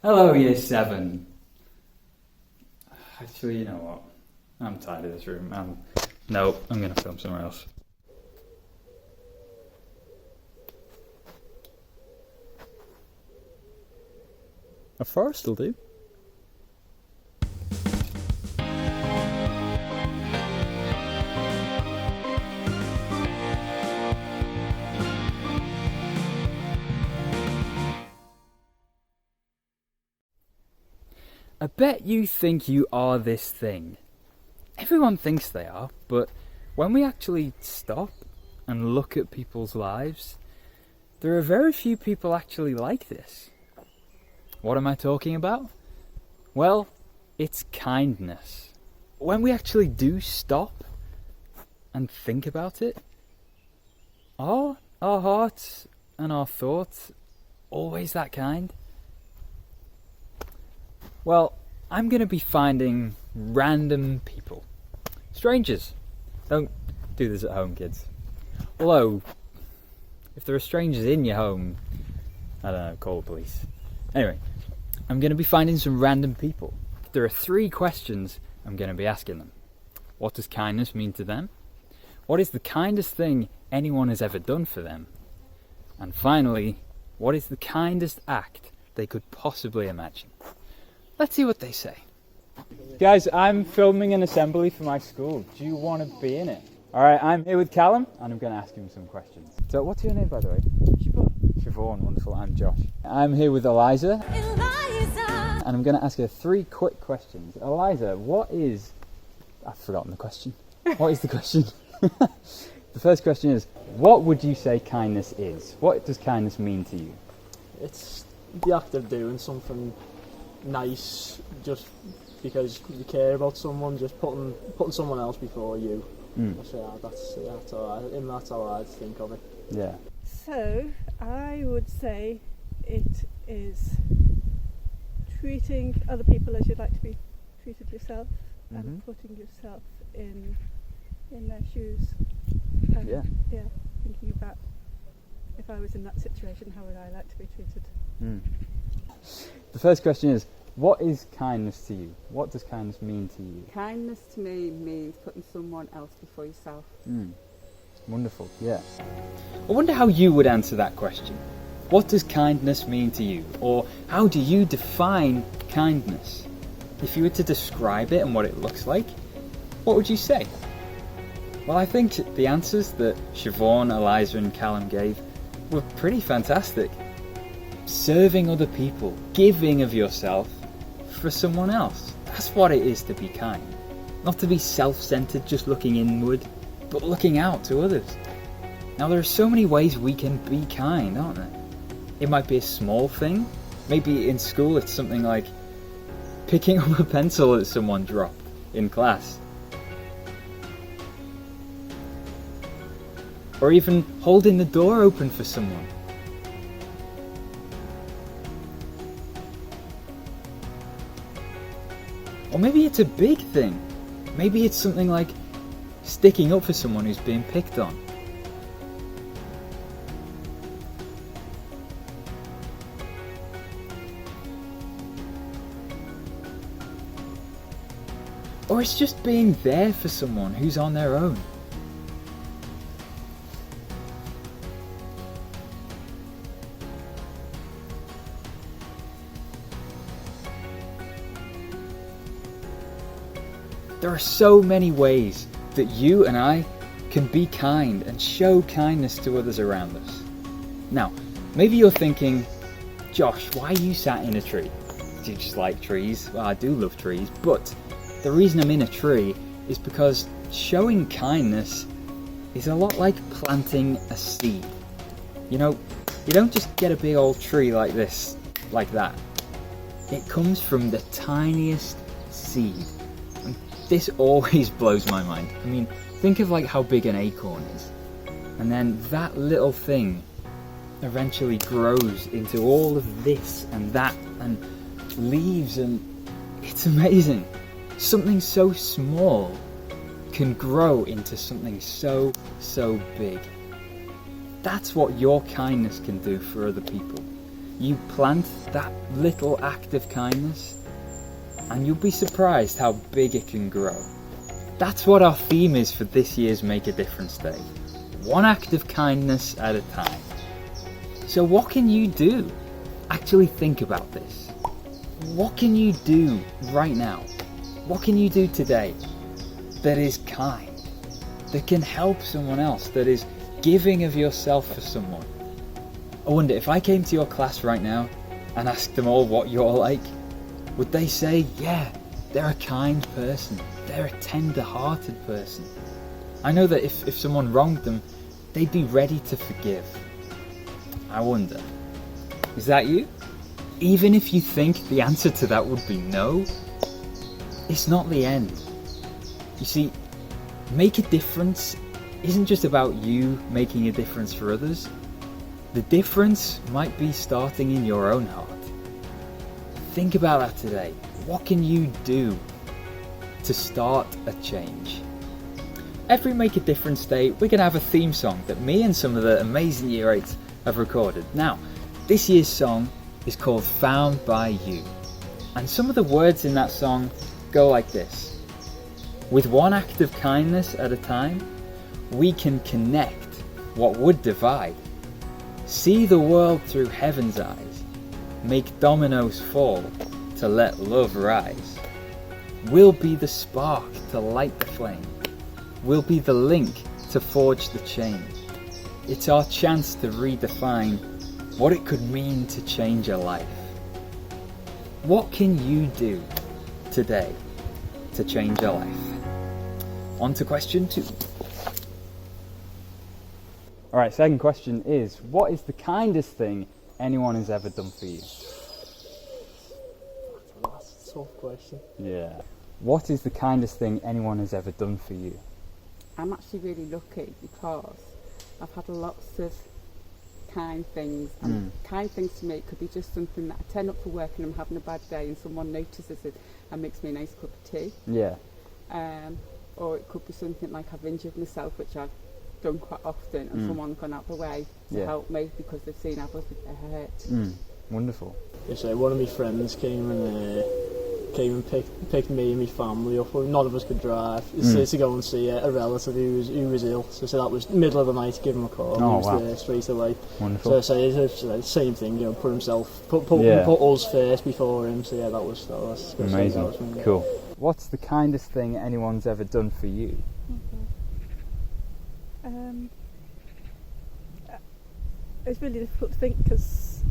Hello, Year 7. Actually, you know what? I'm tired of this room. No, I'm going to film somewhere else. A forest will do. I bet you think you are this thing. Everyone thinks they are, but when we actually stop and look at people's lives, there are very few people actually like this. What am I talking about? Well, it's kindness. When we actually do stop and think about it, are our hearts and our thoughts always that kind? Well, I'm going to be finding random people. Strangers. Don't do this at home, kids. Although, if there are strangers in your home, I don't know, call the police. Anyway, I'm going to be finding some random people. There are 3 questions I'm going to be asking them. What does kindness mean to them? What is the kindest thing anyone has ever done for them? And finally, what is the kindest act they could possibly imagine? Let's see what they say. Guys, I'm filming an assembly for my school. Do you want to be in it? Alright, I'm here with Callum and I'm going to ask him some questions. So what's your name, by the way? Siobhan. Siobhan, wonderful. I'm Josh. I'm here with Eliza. And I'm going to ask her 3 quick questions. Eliza, I've forgotten the question. What is the question? The first question is, what would you say kindness is? What does kindness mean to you? It's the act of doing something nice just because you care about someone, just putting someone else before you. So that's how I think of it. Yeah. So I would say it is treating other people as you'd like to be treated yourself, and putting yourself in their shoes. And thinking about, if I was in that situation, how would I like to be treated? The first question is, what is kindness to you? What does kindness mean to you? Kindness to me means putting someone else before yourself. Wonderful, yeah. I wonder how you would answer that question. What does kindness mean to you? Or how do you define kindness? If you were to describe it and what it looks like, what would you say? Well, I think the answers that Siobhan, Eliza and Callum gave were pretty fantastic. Serving other people, giving of yourself for someone else. That's what it is to be kind. Not to be self-centered, just looking inward, but looking out to others. Now, there are so many ways we can be kind, aren't there? It might be a small thing. Maybe in school it's something like picking up a pencil that someone dropped in class. Or even holding the door open for someone. Or maybe it's a big thing. Maybe it's something like sticking up for someone who's being picked on. Or it's just being there for someone who's on their own. There are so many ways that you and I can be kind and show kindness to others around us. Now, maybe you're thinking, Josh, why are you sat in a tree? Do you just like trees? Well, I do love trees, but the reason I'm in a tree is because showing kindness is a lot like planting a seed. You know, you don't just get a big old tree like this, like that. It comes from the tiniest seed. This always blows my mind. I mean, think of like how big an acorn is. And then that little thing eventually grows into all of this and that and leaves, and it's amazing. Something so small can grow into something so big. That's what your kindness can do for other people. you plant that little act of kindness, and you'll be surprised how big it can grow. That's what our theme is for this year's Make a Difference Day. One act of kindness at a time. So what can you do? Actually think about this. What can you do right now? What can you do today that is kind, that can help someone else, that is giving of yourself for someone? I wonder, if I came to your class right now and asked them all what you're like, would they say, yeah, they're a kind person, they're a tender-hearted person? I know that if someone wronged them, they'd be ready to forgive. I wonder, is that you? Even if you think the answer to that would be no, it's not the end. You see, make a difference isn't just about you making a difference for others. The difference might be starting in your own heart. Think about that today. What can you do to start a change? Every Make a Difference Day, we're going to have a theme song that me and some of the amazing Year 8s have recorded. Now, this year's song is called Found by You. And some of the words in that song go like this. With one act of kindness at a time, we can connect what would divide. See the world through heaven's eyes. Make dominoes fall to let love rise. We'll be the spark to light the flame. We'll be the link to forge the chain. It's our chance to redefine what it could mean to change a life. What can you do today to change a life? On to question 2. Alright, second question is, what is the kindest thing anyone has ever done for you? That's a tough question. Yeah. What is the kindest thing anyone has ever done for you? I'm actually really lucky because I've had lots of kind things, and kind things to me could be just something that I turn up for work and I'm having a bad day and someone notices it and makes me a nice cup of tea. Yeah. Or it could be something like I've injured myself, which I've done quite often, and someone's gone out the way to help me because they've seen I've been hurt. Wonderful. So one of my friends came and picked me and my family up. None of us could drive. To go and see a relative who was ill. So that was middle of the night. Give him a call. He was there straight away. Wonderful. So it's the same thing. Put us first before him. So that was amazing. Cool. What's the kindest thing anyone's ever done for you? It's really difficult to think because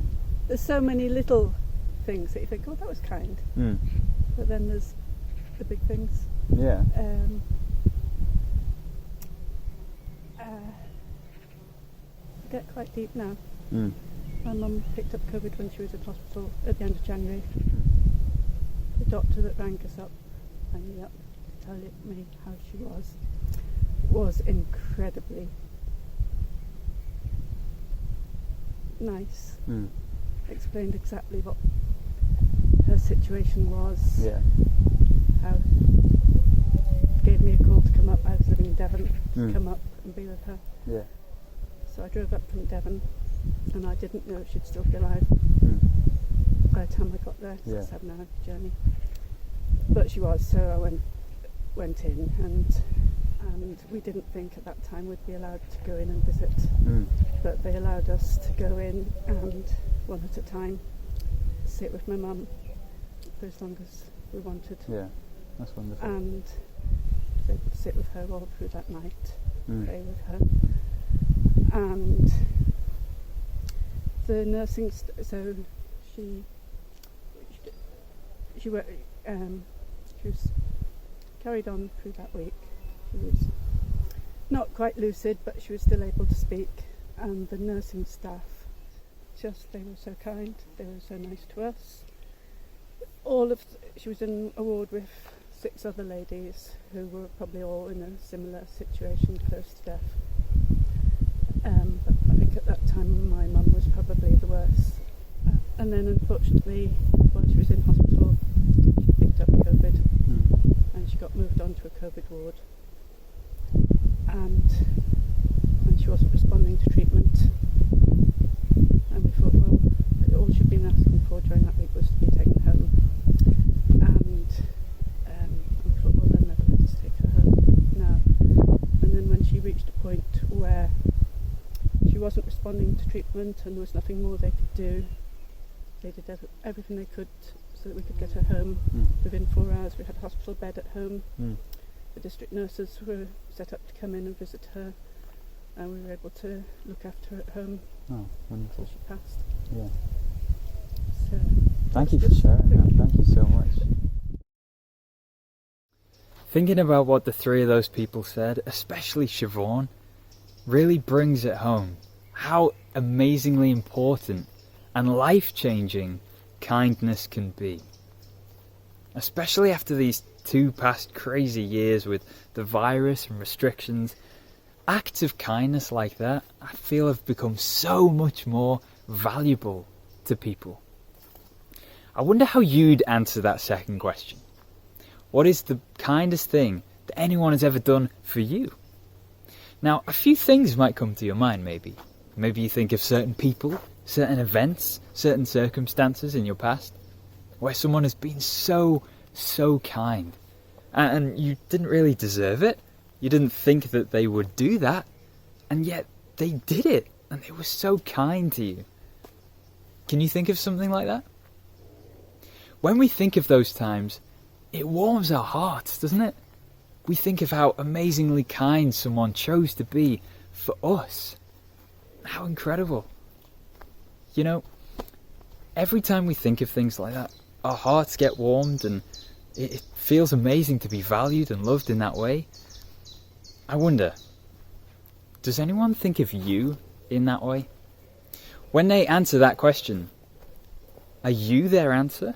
there's so many little things that you think, oh, that was kind. But then there's the big things. Yeah. Get quite deep now. My mum picked up COVID when she was in hospital at the end of January. The doctor that rang us up to tell me how she was incredibly nice. Explained exactly what her situation was. Yeah. How gave me a call to come up. I was living in Devon, to come up and be with her. Yeah. So I drove up from Devon, and I didn't know if she'd still be alive by the time I got there. It's a 7-hour journey. But she was, so I went in, and we didn't think at that time we'd be allowed to go in and visit. But they allowed us to go in and one at a time sit with my mum for as long as we wanted. Yeah, that's wonderful. And they'd sit with her all through that night, pray with her. And the nursing, so she was carried on through that week. She was not quite lucid, but she was still able to speak. And the nursing staff, they were so kind, they were so nice to us. She was in a ward with 6 other ladies who were probably all in a similar situation, close to death. But I think at that time my mum was probably the worst. And then unfortunately, while she was in hospital, she picked up COVID and she got moved on to a COVID ward. And she wasn't responding to treatment. And we thought, well, all she wasn't responding to treatment and there was nothing more they could do. They did everything they could so that we could get her home within 4 hours. We had a hospital bed at home. The district nurses were set up to come in and visit her, and we were able to look after her at home Wonderful. until she passed. Yeah. So Thank you for sharing that. Thank you so much. Thinking about what the three of those people said, especially Siobhan, really brings it home how amazingly important and life-changing kindness can be. Especially after these 2 past crazy years with the virus and restrictions, acts of kindness like that, I feel, have become so much more valuable to people. I wonder how you'd answer that second question. What is the kindest thing that anyone has ever done for you? Now, a few things might come to your mind, maybe. Maybe you think of certain people, certain events, certain circumstances in your past, where someone has been so kind. And you didn't really deserve it. You didn't think that they would do that. And yet they did it. And they were so kind to you. Can you think of something like that? When we think of those times, it warms our hearts, doesn't it? We think of how amazingly kind someone chose to be for us. How incredible. You know, every time we think of things like that, our hearts get warmed and it feels amazing to be valued and loved in that way. I wonder, does anyone think of you in that way? When they answer that question, are you their answer?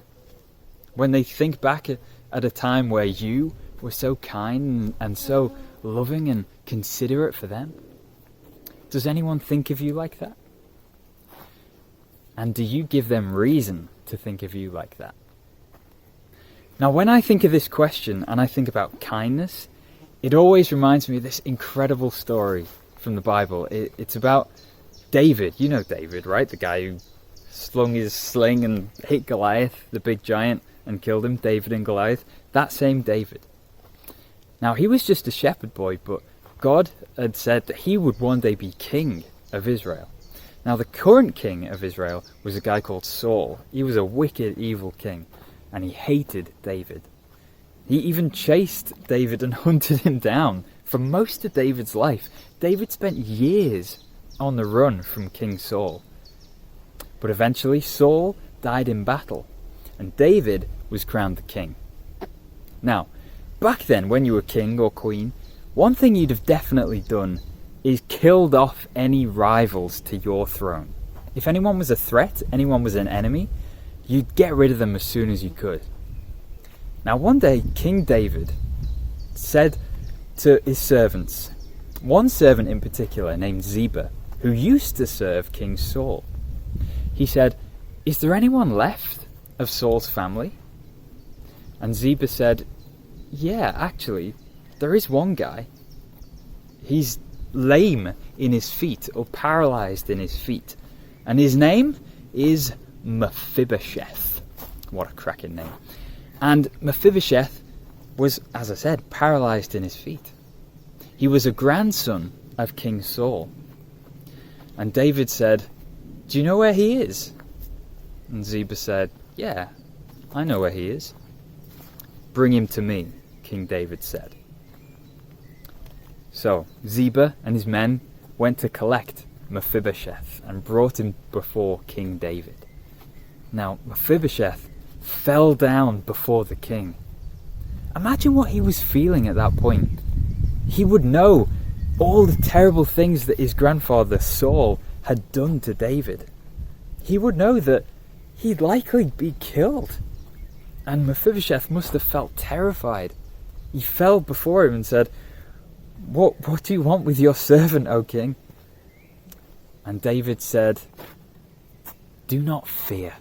When they think back at a time where you were so kind and so loving and considerate for them, does anyone think of you like that? And do you give them reason to think of you like that? Now, when I think of this question and I think about kindness, it always reminds me of this incredible story from the Bible. It's about David. You know David, right? The guy who slung his sling and hit Goliath, the big giant, and killed him, David and Goliath. That same David. Now, he was just a shepherd boy, but God had said that he would one day be king of Israel. Now, the current king of Israel was a guy called Saul. He was a wicked, evil king, and he hated David. He even chased David and hunted him down for most of David's life. David spent years on the run from King Saul. But eventually Saul died in battle, and David was crowned the king. Now, back then, when you were king or queen, one thing you'd have definitely done is killed off any rivals to your throne. If anyone was a threat, anyone was an enemy, you'd get rid of them as soon as you could. Now, one day, King David said to his servants, one servant in particular named Ziba, who used to serve King Saul, he said, "Is there anyone left of Saul's family?" And Ziba said, "Yeah, actually, there is one guy. He's lame in his feet, or paralyzed in his feet, and his name is Mephibosheth." What a cracking name. And Mephibosheth was, as I said, paralyzed in his feet. He was a grandson of King Saul. And David said, "Do you know where he is?" And Ziba said, "Yeah, I know where he is." "Bring him to me," King David said. So Ziba and his men went to collect Mephibosheth and brought him before King David. Now Mephibosheth fell down before the king. Imagine what he was feeling at that point. He would know all the terrible things that his grandfather Saul had done to David. He would know that he'd likely be killed. And Mephibosheth must have felt terrified. He fell before him and said, What do you want with your servant, O king?" And David said, "Do not fear.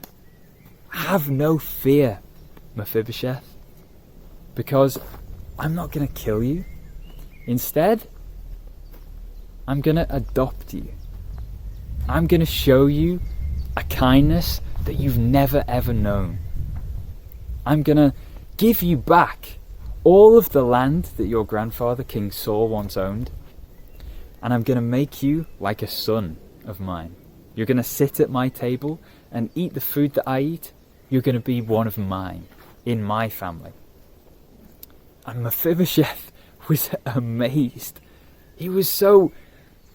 Have no fear, Mephibosheth, because I'm not going to kill you. Instead, I'm going to adopt you. I'm going to show you a kindness that you've never ever known. I'm going to give you back all of the land that your grandfather, King Saul, once owned. And I'm going to make you like a son of mine. You're going to sit at my table and eat the food that I eat. You're going to be one of mine, in my family. And Mephibosheth was amazed. He was so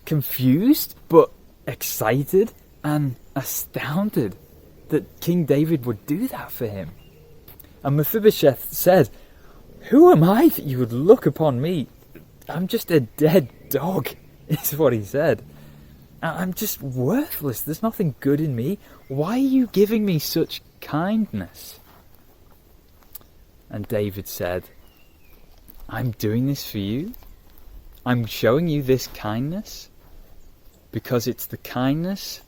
confused, but excited and astounded that King David would do that for him. And Mephibosheth said, "Who am I that you would look upon me? I'm just a dead dog," is what he said. "I'm just worthless. There's nothing good in me. Why are you giving me such kindness?" And David said, "I'm doing this for you. I'm showing you this kindness because it's the kindness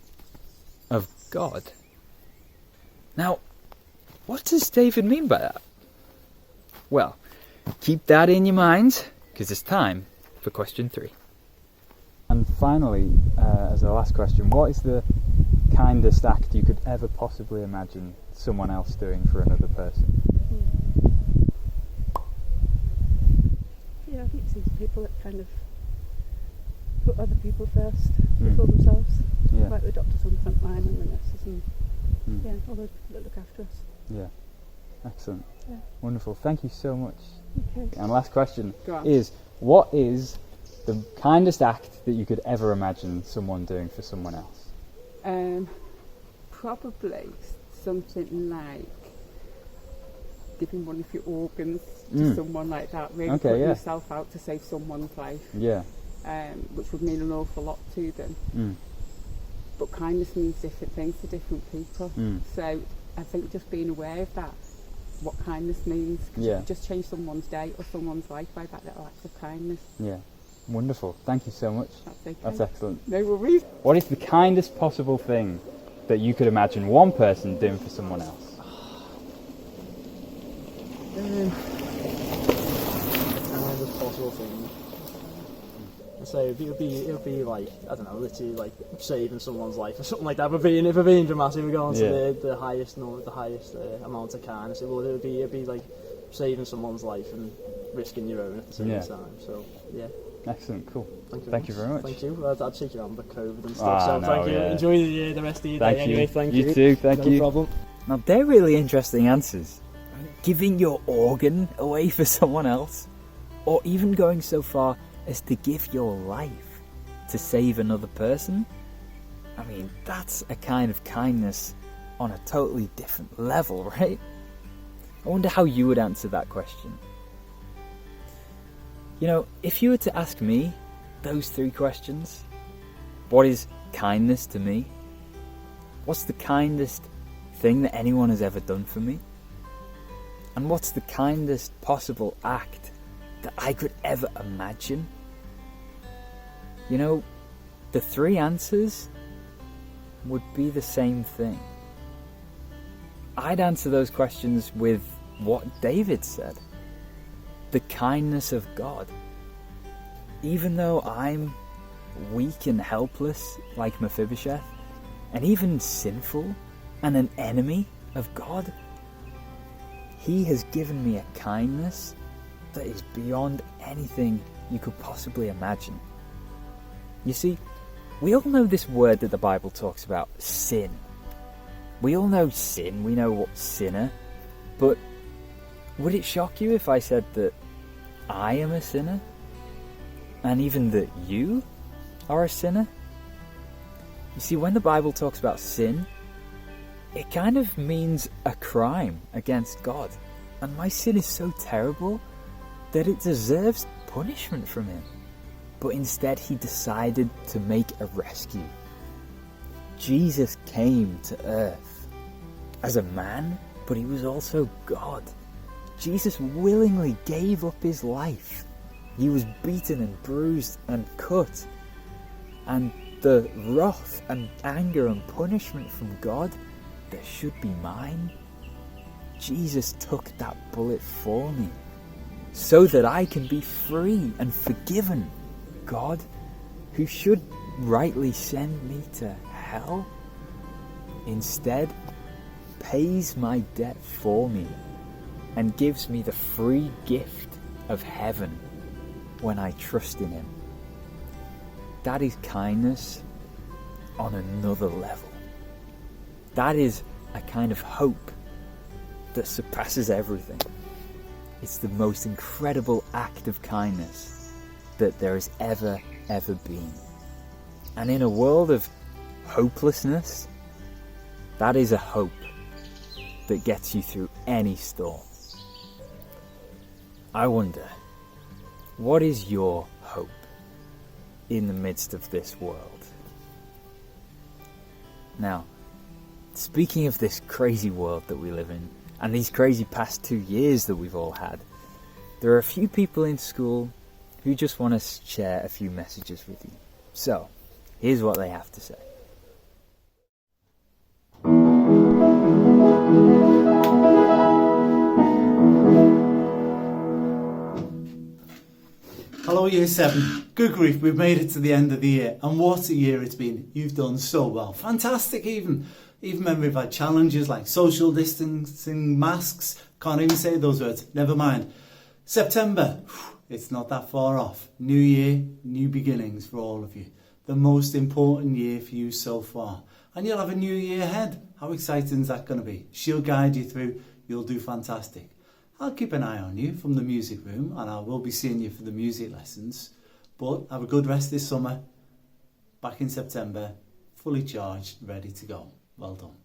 of God." Now, what does David mean by that? Well, keep that in your mind, because it's time for question 3. And finally, as the last question, what is the kindest act you could ever possibly imagine someone else doing for another person? Yeah, I think it's these people that kind of put other people first before themselves. Yeah. Like the doctors on the front line and the nurses and yeah, all those people that look after us. Yeah. Excellent. Yeah. Wonderful. Thank you so much. Okay. And last question Go on. is, what is the kindest act that you could ever imagine someone doing for someone else? Probably something like giving one of your organs to someone like that, really putting yourself out to save someone's life, Yeah. which would mean an awful lot to them. But kindness means different things to different people. So I think just being aware of that, what kindness means, 'cause you Yeah. can just change someone's day or someone's life by that little act of kindness. Yeah. Wonderful. Thank you so much. That's okay. That's excellent. No worries. What is the kindest possible thing that you could imagine one person doing for someone else? Kind of possible thing. So it'll be like, I don't know, literally like saving someone's life or something like that. If we're being dramatic, we're going to the highest amount of kindness. It'll be like saving someone's life and risking your own at the same time. So yeah. Excellent, cool. Thank you very much. Thank you. I'd shake your hand, but COVID and stuff. So no, thank you. yeah. Enjoy the rest of your day. Anyway, thank you. You too. Thank you. No problem. Now they're really interesting answers. Giving your organ away for someone else, or even going so far as to give your life to save another person. I mean, that's a kind of kindness on a totally different level, right? I wonder how you would answer that question. You know, if you were to ask me those 3 questions, what is kindness to me? What's the kindest thing that anyone has ever done for me? And what's the kindest possible act that I could ever imagine? You know, the 3 answers would be the same thing. I'd answer those questions with what David said. The kindness of God. Even though I'm weak and helpless like Mephibosheth, and even sinful and an enemy of God, He has given me a kindness that is beyond anything you could possibly imagine. You see, we all know this word that the Bible talks about, sin. We all know sin, we know what sinner, but would it shock you if I said that I am a sinner? And even that you are a sinner? You see, when the Bible talks about sin, it kind of means a crime against God. And my sin is so terrible that it deserves punishment from Him. But instead He decided to make a rescue. Jesus came to earth as a man, but He was also God. Jesus willingly gave up His life. He was beaten and bruised and cut. And the wrath and anger and punishment from God that should be mine, Jesus took that bullet for me, so that I can be free and forgiven. God, who should rightly send me to hell, instead pays my debt for me and gives me the free gift of heaven when I trust in Him. That is kindness, on another level. That is a kind of hope that surpasses everything. It's the most incredible act of kindness that there has ever been. And in a world of hopelessness, that is a hope that gets you through any storm. I wonder, what is your hope in the midst of this world? Now, speaking of this crazy world that we live in, and these crazy past 2 years that we've all had, there are a few people in school who just want to share a few messages with you. So, here's what they have to say. Hello Year 7. Good grief, we've made it to the end of the year, and what a year it's been. You've done so well. Fantastic even when we've had challenges like social distancing, masks, can't even say those words, never mind. September, it's not that far off. New year, new beginnings for all of you. The most important year for you so far. And you'll have a new year ahead. How exciting is that going to be? She'll guide you through, you'll do fantastic. I'll keep an eye on you from the music room, and I will be seeing you for the music lessons. But have a good rest this summer. Back in September, fully charged, ready to go. Well done.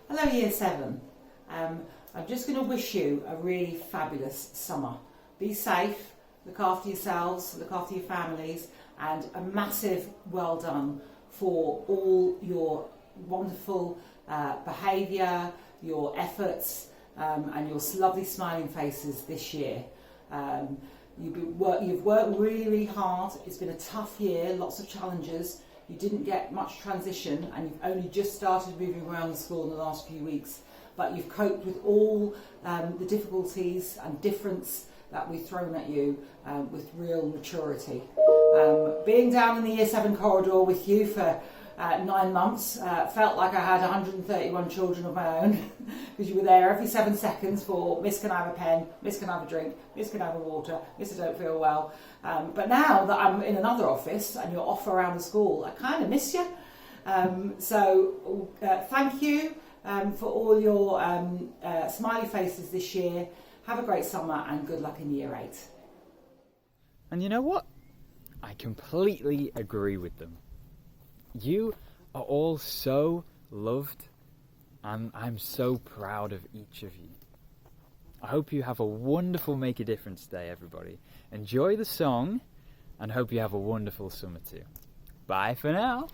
Hello Year 7. I'm just going to wish you a really fabulous summer. Be safe. Look after yourselves, look after your families, and a massive well done for all your wonderful behaviour, your efforts, and your lovely smiling faces this year. You've worked really, really hard. It's been a tough year, lots of challenges. You didn't get much transition, and you've only just started moving around the school in the last few weeks. But you've coped with all the difficulties and difference that we've thrown at you with real maturity. Being down in the Year 7 corridor with you for 9 months felt like I had 131 children of my own because you were there every 7 seconds for Miss, can I have a pen, Miss, can I have a drink, Miss, can I have a water, Miss, I don't feel well. But now that I'm in another office and you're off around the school, I kind of miss you. So thank you for all your smiley faces this year. Have a great summer and good luck in Year 8. And you know what? I completely agree with them. You are all so loved, and I'm so proud of each of you. I hope you have a wonderful Make a Difference Day, everybody. Enjoy the song, and hope you have a wonderful summer too. Bye for now.